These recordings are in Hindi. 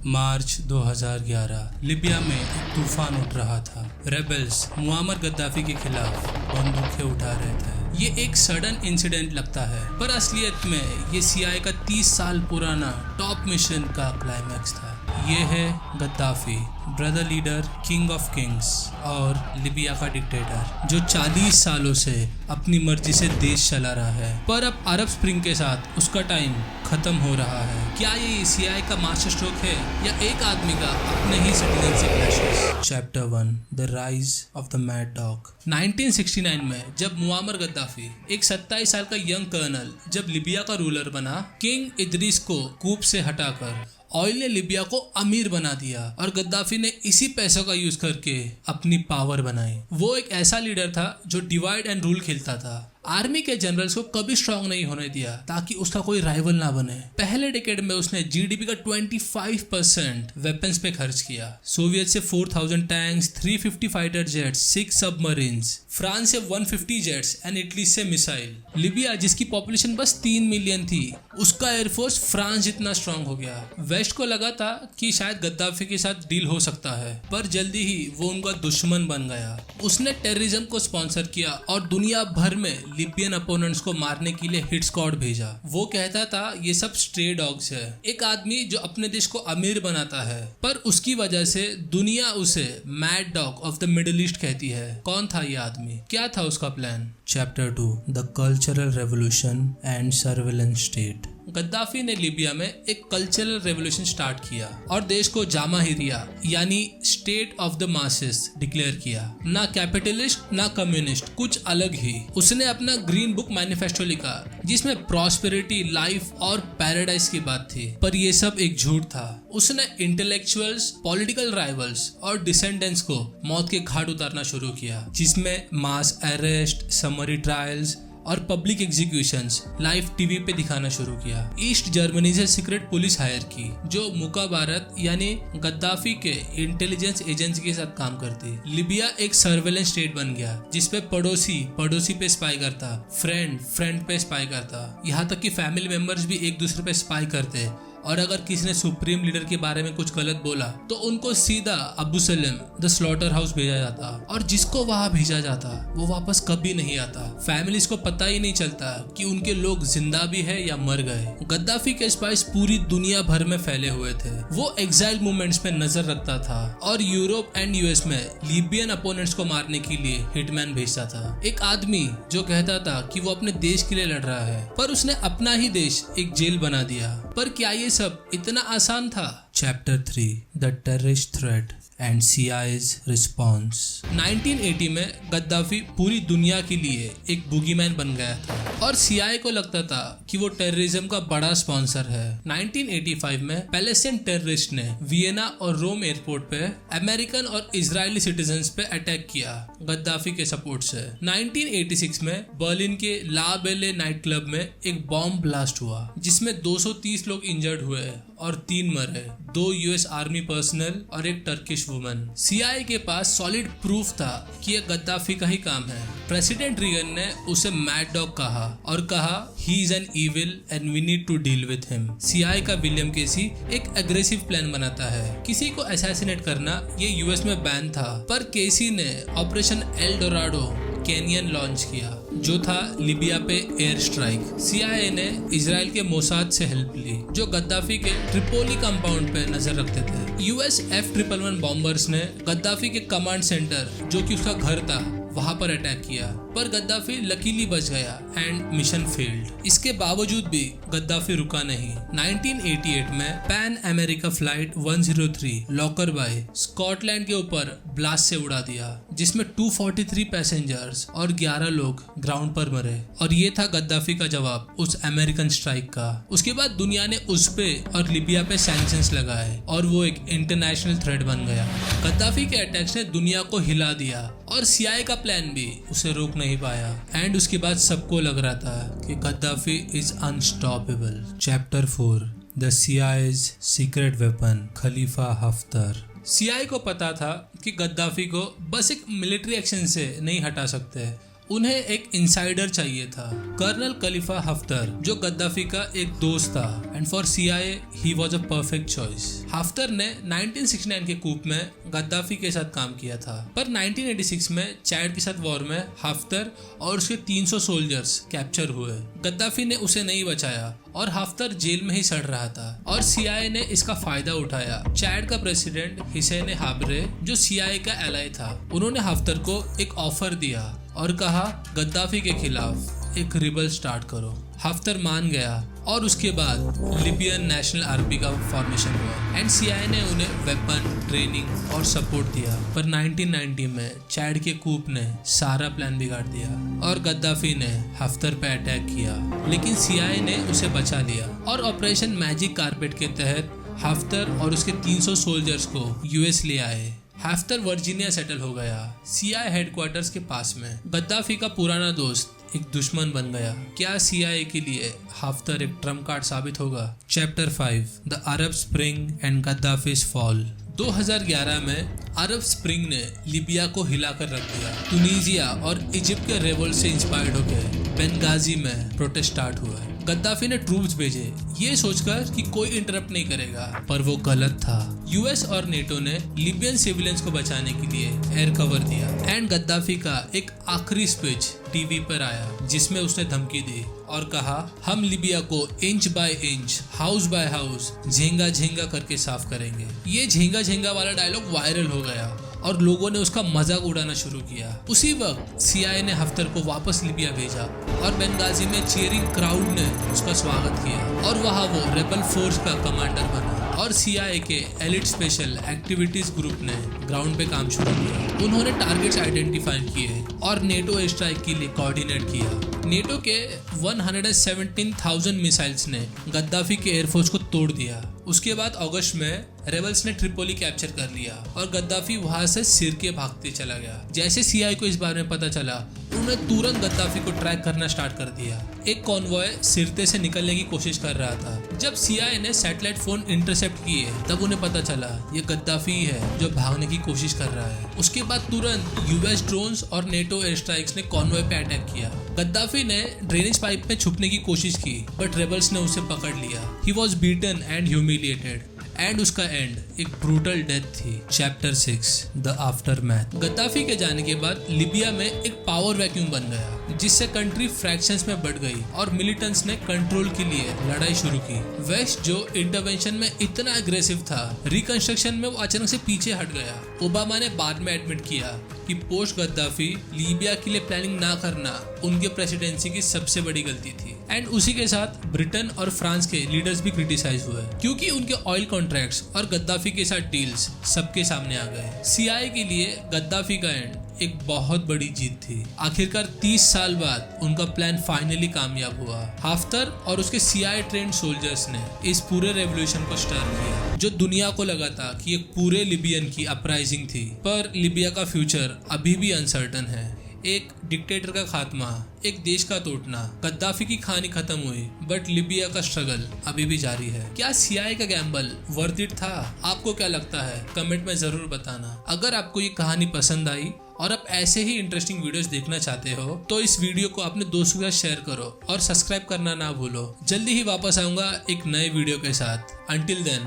मार्च 2011 लिबिया में एक तूफान उठ रहा था। रेबल्स मुअम्मर गद्दाफी के खिलाफ बंदूकें उठा रहे थे। ये एक सडन इंसिडेंट लगता है, पर असलियत में ये सीआईए का 30 साल पुराना टॉप मिशन का क्लाइमैक्स था। ये है Gaddafi, brother leader, king of Kings और लिबिया का डिक्टेटर, जो 40 सालों से अपनी मर्जी से देश चला रहा है। पर अब अरब स्प्रिंग के साथ उसका टाइम खत्म हो रहा है। क्या ये सीआईए का मास्टर स्ट्रोक है या एक आदमी का अपने ही citizenship clashes? Chapter 1, the rise of the mad dog. 1969 में जब मुअम्मर गद्दाफी एक 27 साल का यंग कर्नल जब लिबिया का रूलर बना, किंग इदरीस को कूप से हटाकर ऑयल ने लिबिया को अमीर बना दिया और गद्दाफी ने इसी पैसों का यूज करके अपनी पावर बनाई। वो एक ऐसा लीडर था जो डिवाइड एंड रूल खेलता था। आर्मी के जनरल्स को कभी स्ट्रांग नहीं होने दिया ताकि उसका कोई राइवल ना बने। पहले डिकेड में उसने जीडीपी का 25% वेपन्स पे खर्च किया। सोवियत से 4000 tanks, 350 fighter jets, 6 submarines, France से 150 जेट्स एंड इटली से मिसाइल। लिबिया जिसकी पॉपुलेशन बस 3 मिलियन थी, उसका एयरफोर्स फ्रांस जितना स्ट्रांग हो गया। वेस्ट को लगा था कि शायद गद्दाफी के साथ डील हो सकता है, पर जल्दी ही वो उनका दुश्मन बन गया। उसने टेररिज्म को स्पॉन्सर किया और दुनिया भर में लिबियन अपोनेंट्स को मारने के लिए हिट स्क्वाड भेजा। वो कहता था ये सब स्ट्रे डॉग्स है। एक आदमी जो अपने देश को अमीर बनाता है, पर उसकी वजह से दुनिया उसे mad dog of the middle east कहती है। कौन था ये आदमी? क्या था उसका plan? Chapter 2, the cultural revolution and surveillance state. Gaddafi ने लिबिया में एक कल्चरल रेवोल्यूशन स्टार्ट किया और देश को जामाहिरिया यानी state of the masses declare किया। ना कैपिटलिस्ट ना कम्युनिस्ट, कुछ अलग ही। उसने अपना ग्रीन बुक मैनिफेस्टो लिखा जिसमें प्रॉस्पेरिटी, लाइफ और पैराडाइज की बात थी, पर यह सब एक झूठ था। उसने इंटेलेक्चुअल्स, पॉलिटिकल राइवल्स और डिसेंडेंट्स को मौत के घाट उतारना शुरू किया, जिसमें मास अरेस्ट, समरी ट्रायल्स और पब्लिक एग्जीक्यूशंस लाइव टीवी पे दिखाना शुरू किया। ईस्ट जर्मनी से सीक्रेट पुलिस हायर की जो मुकाबारत यानी गद्दाफी के इंटेलिजेंस एजेंसी के साथ काम करती। लिबिया एक सर्वेलेंस स्टेट बन गया जिसपे पड़ोसी पे स्पाई करता, फ्रेंड पे स्पाई करता, यहाँ तक कि फैमिली मेंबर्स भी एक दूसरे पे स्पाई करते। और अगर किसी ने सुप्रीम लीडर के बारे में कुछ गलत बोला तो उनको सीधा Abu Salem the slaughter house भेजा जाता और जिसको वहां भेजा जाता वो वापस कभी नहीं आता। फैमिलीज को पता ही नहीं चलता कि उनके लोग जिंदा भी है या मर गए। गद्दाफी के स्पाइस पूरी दुनिया भर में फैले हुए थे। वो एग्जाइल मूवमेंट्स पे नजर रखता था और यूरोप एंड यूएस में लिबियन अपोनेंट्स को मारने के लिए हिटमैन भेजता था। एक आदमी जो कहता था कि वो अपने देश के लिए लड़ रहा है, पर उसने अपना ही देश एक जेल बना दिया। पर क्या ये सब इतना आसान था? Chapter 3, the terrorist threat and CIA's response. 1980 में गद्दाफी पूरी दुनिया के लिए एक बुगीमैन बन गया था और सीआईए को लगता था कि वो टेररिज्म का बड़ा स्पॉन्सर है। 1985 में पैलेस्टाइन टेररिस्ट ने वियना और रोम एयरपोर्ट पे अमेरिकन और इजरायली सिटीजन्स पे अटैक किया गद्दाफी के सपोर्ट से। 1986 में बर्लिन के ला बेले नाइट क्लब में एक बॉम्ब ब्लास्ट हुआ जिसमें 230 लोग इंजर्ड हुए और 3 मरे, 2 यूएस आर्मी पर्सनल और एक टर्किश वुमन। सीआईए के पास सॉलिड प्रूफ था कि यह गद्दाफी का ही काम है। प्रेसिडेंट रीगन ने उसे मैड डॉग कहा और कहा he is an evil and we need to deal with him. CIA का विलियम केसी एक एग्रेसिव प्लान बनाता है। किसी को असैसिनेट करना ये यूएस में बैन था, पर केसी ने operation L Dorado canyon launch किया जो था लिबिया पे एयर स्ट्राइक। सीआईए ने इजराइल के मोसाद से हेल्प ली जो गद्दाफी के ट्रिपोली कंपाउंड पे नजर रखते थे। यूएस F111 बॉम्बर्स ने गद्दाफी के कमांड सेंटर जो कि उसका घर था वहां पर अटैक किया, पर गद्दाफी लकीली बच गया एंड मिशन फेल्ड। इसके बावजूद भी गद्दाफी रुका नहीं। 1988 में Pan America flight 103 Lockerbie Scotland के ऊपर ब्लास्ट से उड़ा दिया जिसमें 243 पैसेंजर्स और 11 लोग ग्राउंड पर मरे और ये था गद्दाफी का जवाब उस अमेरिकन स्ट्राइक का। उसके बाद दुनिया ने उस पे और लिबिया पे सैंक्शंस लगाए और वो एक इंटरनेशनल थ्रेट बन गया। गद्दाफी के अटैक्स ने दुनिया को हिला दिया और सीआईए का प्लान भी उसे रोक नहीं पाया एंड उसके बाद सबको लग रहा था कि Gaddafi is unstoppable. Chapter 4, the CIA's secret weapon, Khalifa Haftar. CIA को पता था कि गद्दाफी को बस एक मिलिट्री एक्शन से नहीं हटा सकते, उन्हें एक इंसाइडर चाहिए था, कर्नल खलीफा हफ्तर, जो गद्दाफी का एक दोस्त था, and for CIA he was a perfect choice. Haftar ने 1969 के कूप में गद्दाफी के साथ काम किया था, पर 1986 में चैड के साथ वॉर में हफ्तर और उसके 300 सोल्जर्स कैप्चर हुए। गद्दाफी ने उसे नहीं बचाया और हफ्तर जेल में ही सड़ रहा था और CIA ने इसका फायदा उठाया। चैड का प्रेसिडेंट हुसैन हाब्रे, जो CIA का एलाई था, उन्होंने हफ्तर को एक ऑफर दिया और कहा गद्दाफी के खिलाफ एक रिबल स्टार्ट करो। हफ्तर मान गया और उसके बाद लिबियन नेशनल आर्मी का फॉर्मेशन हुआ एंड CIA ने उन्हें वेपन, ट्रेनिंग और सपोर्ट दिया। पर 1990 में चैड के कूप ने सारा प्लान बिगाड़ दिया और गद्दाफी ने हफ्तर पे अटैक किया, लेकिन CIA ने उसे बचा लिया और ऑपरेशन मैजिक कारपेट के तहत हफ्तर और उसके 300 सोल्जर्स को US ले आए। हफ्तर वर्जीनिया सेटल हो गया, CIA हेडक्वार्टर्स के पास में। गद्दाफी का पुराना दोस्त एक दुश्मन बन गया। क्या CIA के लिए हफ्तर एक ट्रम्प कार्ड साबित होगा? Chapter 5 the Arab spring and Gaddafi's fall. 2011 में अरब स्प्रिंग ने लीबिया को हिलाकर रख दिया। तुनीजिया और इजिप्ट के रेवोल्ट से इंस्पायर्ड होकर बेनगाजी में प्रोटेस्ट स्टार्ट हुआ। गद्दाफी ने ट्रूप्स भेजे ये सोचकर कि कोई इंटरप्ट नहीं करेगा, पर वो गलत था। US और नेटो ने लीबियन सिविलियंस को बचाने के लिए एयर कवर दिया एंड गद्दाफी का एक आखिरी स्पीच टीवी पर आया जिसमें उसने धमकी दी और कहा हम लीबिया को inch by inch, house by house, झेंगा झेंगा करके साफ करेंगे। ये झेंगा झेंगा वाला डायलॉग वायरल हो गया और लोगों ने उसका मजाक उड़ाना शुरू किया। उसी वक्त CIA ने हफ्तर को वापस लीबिया भेजा और बेनगाजी में चीयरिंग क्राउड ने उसका स्वागत किया और वहाँ वो रेबल फोर्स का कमांडर बना और CIA के एलिट स्पेशल एक्टिविटीज ग्रुप ने ग्राउंड पे काम शुरू किया। उन्होंने टारगेट्स आइडेंटिफाई किए और नेटो एयर स्ट्राइक के लिए कोऑर्डिनेट किया। नेटो के 117,000 मिसाइल्स ने गद्दाफी के एयरफोर्स को तोड़ दिया। उसके बाद अगस्त में रेबल्स ने ट्रिपोली कैप्चर कर लिया और गद्दाफी वहां से सिरके भागते चला गया। जैसे CIA को इस बारे में पता चला, उन्होंने तुरंत गद्दाफी को ट्रैक करना स्टार्ट कर दिया। एक कॉन्वॉय सिरते से निकलने की कोशिश कर रहा था। जब CIA ने सैटेलाइट फोन इंटरसेप्ट किए तब उन्हें पता चला ये गद्दाफी है जो भागने की कोशिश कर रहा है। उसके बाद तुरंत US ड्रोन्स और नेटो एयर स्ट्राइक्स ने कॉन्वॉय पे अटैक किया। गद्दाफी ने ड्रेनेज पाइप में छुपने की कोशिश की बट रेबल्स ने उसे पकड़ लिया। He was beaten and humiliated and उसका एंड एक ब्रूटल डेथ थी। Chapter 6 the aftermath. गद्दाफी के जाने के बाद लिबिया में एक पावर वैक्यूम बन गया जिससे कंट्री फ्रैक्शंस में बढ़ गई और मिलिटेंट्स ने कंट्रोल के लिए लड़ाई शुरू की। वेस्ट जो इंटरवेंशन में इतना एग्रेसिव था, रिकंस्ट्रक्शन में वो अचानक से पीछे हट गया। ओबामा ने बाद में एडमिट किया कि पोस्ट गद्दाफी लीबिया के लिए प्लानिंग ना करना उनके प्रेसिडेंसी की सबसे बड़ी गलती थी एंड उसी के साथ ब्रिटेन और फ्रांस के लीडर्स भी क्रिटिसाइज हुए क्योंकि उनके ऑयल कॉन्ट्रैक्ट्स और गद्दाफी के साथ डील्स सबके सामने आ गए। CIA के लिए गद्दाफी का एंड एक बहुत बड़ी जीत थी। आखिरकार 30 साल बाद उनका प्लान फाइनली कामयाब हुआ। हफ्तर और उसके CIA ट्रेंड सोल्जर्स ने इस पूरे रेवोल्यूशन को स्टार्ट किया जो दुनिया को लगा था कि एक पूरे लिबियन की अपराइजिंग थी। पर लिबिया का फ्यूचर अभी भी अनसर्टन है। एक डिक्टेटर का खात्मा, एक देश का टूटना, गद्दाफी की कहानी खत्म हुई बट लिबिया का स्ट्रगल अभी भी जारी है। क्या CIA का गैम्बल वर्थ इट था? आपको क्या लगता है? कमेंट में जरूर बताना। अगर आपको ये कहानी पसंद आई और आप ऐसे ही इंटरेस्टिंग वीडियोस देखना चाहते हो तो इस वीडियो को अपने दोस्तों के साथ शेयर करो और सब्सक्राइब करना ना भूलो। जल्दी ही वापस आऊंगा एक नए वीडियो के साथ। Until then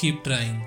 keep trying.